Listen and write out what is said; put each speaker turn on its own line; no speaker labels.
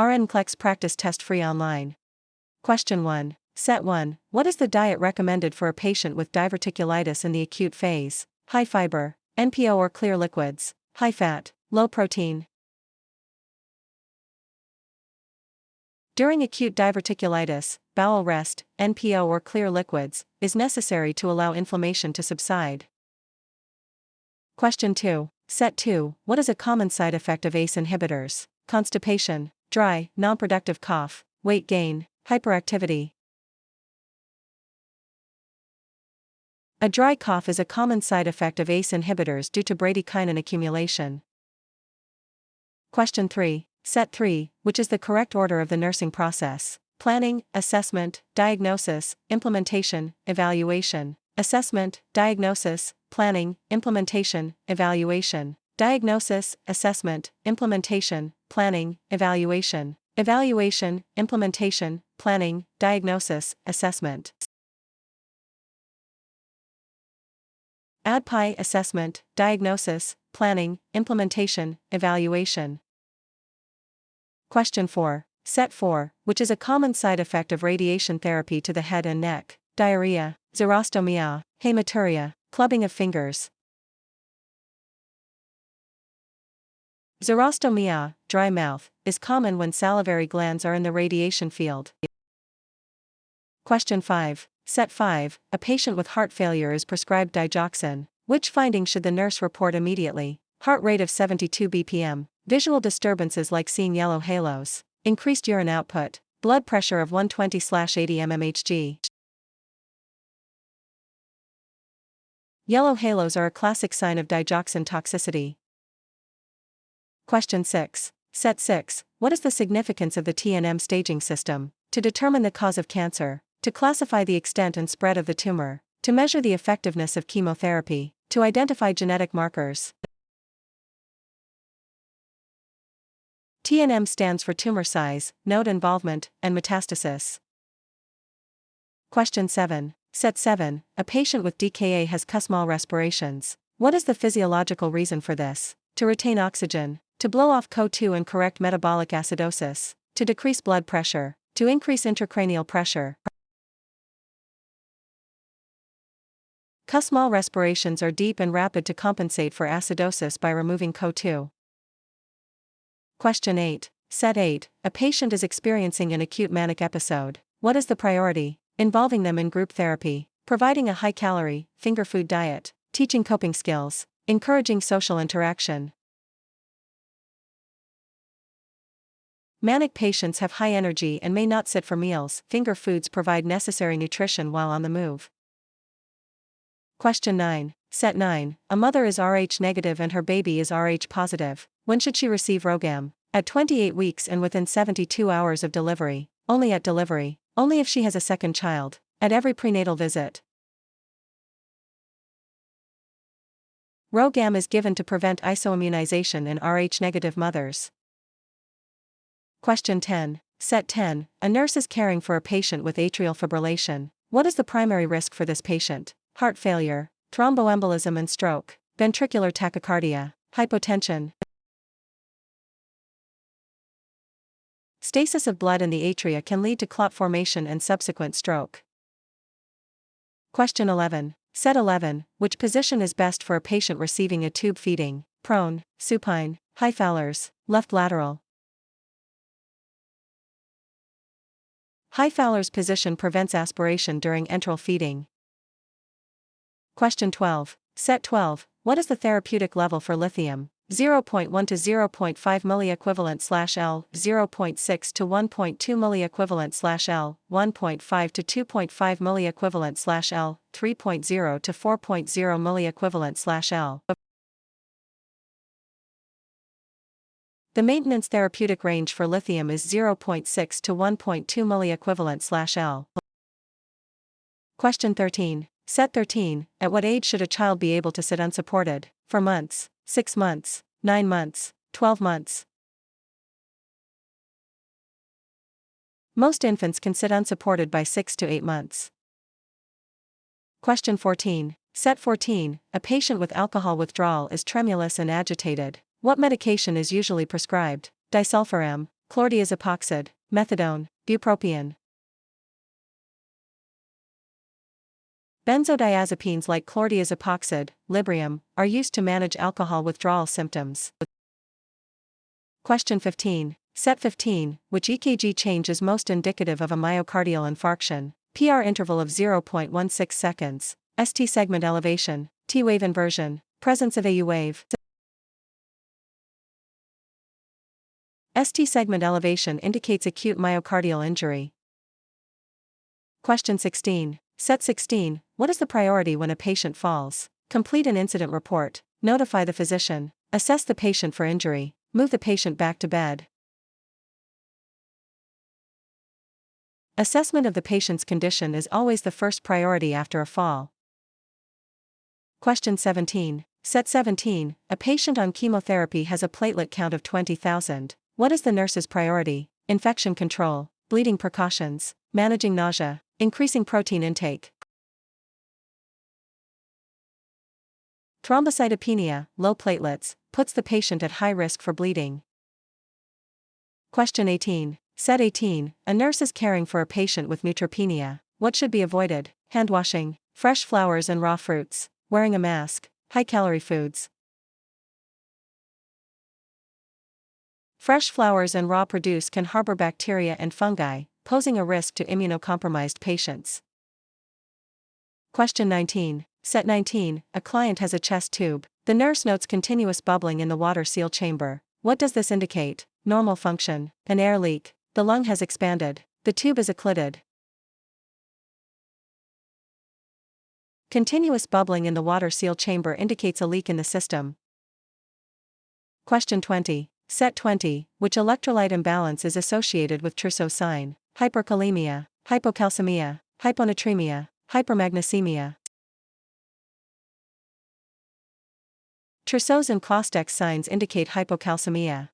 NCLEX practice test free online. Question 1. Set 1. What is the diet recommended for a patient with diverticulitis in the acute phase? High fiber, NPO or clear liquids, high fat, low protein. During acute diverticulitis, bowel rest, NPO or clear liquids, is necessary to allow inflammation to subside. Question 2. Set 2. What is a common side effect of ACE inhibitors? Constipation, dry, non-productive cough, weight gain, hyperactivity. A dry cough is a common side effect of ACE inhibitors due to bradykinin accumulation. Question 3. Set 3. Which is the correct order of the nursing process? Planning, assessment, diagnosis, implementation, evaluation. Assessment, diagnosis, planning, implementation, evaluation. Diagnosis, assessment, implementation, planning, evaluation. Evaluation, implementation, planning, diagnosis, assessment. ADPI assessment, diagnosis, planning, implementation, evaluation. Question 4. Set 4. Which is a common side effect of radiation therapy to the head and neck? Diarrhea, xerostomia, hematuria, clubbing of fingers. Xerostomia, dry mouth, is common when salivary glands are in the radiation field. Question 5. Set 5. A patient with heart failure is prescribed digoxin. Which finding should the nurse report immediately? Heart rate of 72 bpm, visual disturbances like seeing yellow halos, increased urine output, blood pressure of 120/80 mmHg. Yellow halos are a classic sign of digoxin toxicity. Question 6. Set 6. What is the significance of the TNM staging system? To determine the cause of cancer, to classify the extent and spread of the tumor, to measure the effectiveness of chemotherapy, to identify genetic markers. TNM stands for tumor size, node involvement, and metastasis. Question 7. Set 7. A patient with DKA has small respirations. What is the physiological reason for this? To retain oxygen, to blow off CO2 and correct metabolic acidosis, to decrease blood pressure, to increase intracranial pressure. Small respirations are deep and rapid to compensate for acidosis by removing CO2. Question 8. Set 8. A patient is experiencing an acute manic episode. What is the priority? Involving them in group therapy, providing a high-calorie, finger food diet, teaching coping skills, encouraging social interaction. Manic patients have high energy and may not sit for meals. Finger foods provide necessary nutrition while on the move. Question 9. Set 9. A mother is Rh negative and her baby is Rh positive. When should she receive RhoGAM? At 28 weeks and within 72 hours of delivery, only at delivery, only if she has a second child, at every prenatal visit. RhoGAM is given to prevent isoimmunization in Rh negative mothers. Question 10. Set 10. A nurse is caring for a patient with atrial fibrillation. What is the primary risk for this patient? Heart failure, thromboembolism and stroke, ventricular tachycardia, hypotension. Stasis of blood in the atria can lead to clot formation and subsequent stroke. Question 11. Set 11. Which position is best for a patient receiving a tube feeding? Prone, supine, high Fowler's, left lateral. High Fowler's position prevents aspiration during enteral feeding. Question 12. Set 12. What is the therapeutic level for lithium? 0.1 to 0.5 milliequivalent/L, 0.6 to 1.2 milliequivalent/L, 1.5 to 2.5 milliequivalent/L, 3.0 to 4.0 milliequivalent/L. The maintenance therapeutic range for lithium is 0.6 to 1.2 milliequivalent/L. Question 13. Set 13. At what age should a child be able to sit unsupported? For months, 6 months, 9 months, 12 months. Most infants can sit unsupported by 6 to 8 months. Question 14. Set 14. A patient with alcohol withdrawal is tremulous and agitated. What medication is usually prescribed? Disulfiram, chlordiazepoxide, methadone, bupropion. Benzodiazepines like chlordiazepoxide, Librium, are used to manage alcohol withdrawal symptoms. Question 15. Set 15. Which EKG change is most indicative of a myocardial infarction? PR interval of 0.16 seconds. ST segment elevation, T wave inversion, presence of AU wave. ST segment elevation indicates acute myocardial injury. Question 16. Set 16. What is the priority when a patient falls? Complete an incident report, notify the physician, assess the patient for injury, move the patient back to bed. Assessment of the patient's condition is always the first priority after a fall. Question 17. Set 17. A patient on chemotherapy has a platelet count of 20,000. What is the nurse's priority? Infection control, bleeding precautions, managing nausea, increasing protein intake. Thrombocytopenia, low platelets, puts the patient at high risk for bleeding. Question 18. Set 18. A nurse is caring for a patient with neutropenia. What should be avoided? Hand washing, fresh flowers and raw fruits, wearing a mask, high-calorie foods. Fresh flowers and raw produce can harbor bacteria and fungi, posing a risk to immunocompromised patients. Question 19. Set 19. A client has a chest tube. The nurse notes continuous bubbling in the water seal chamber. What does this indicate? Normal function, an air leak, the lung has expanded, the tube is occluded. Continuous bubbling in the water seal chamber indicates a leak in the system. Question 20. Set 20. Which electrolyte imbalance is associated with Trousseau sign? Hyperkalemia, hypocalcemia, hyponatremia, hypermagnesemia. Trousseau's and Klosteck's signs indicate hypocalcemia.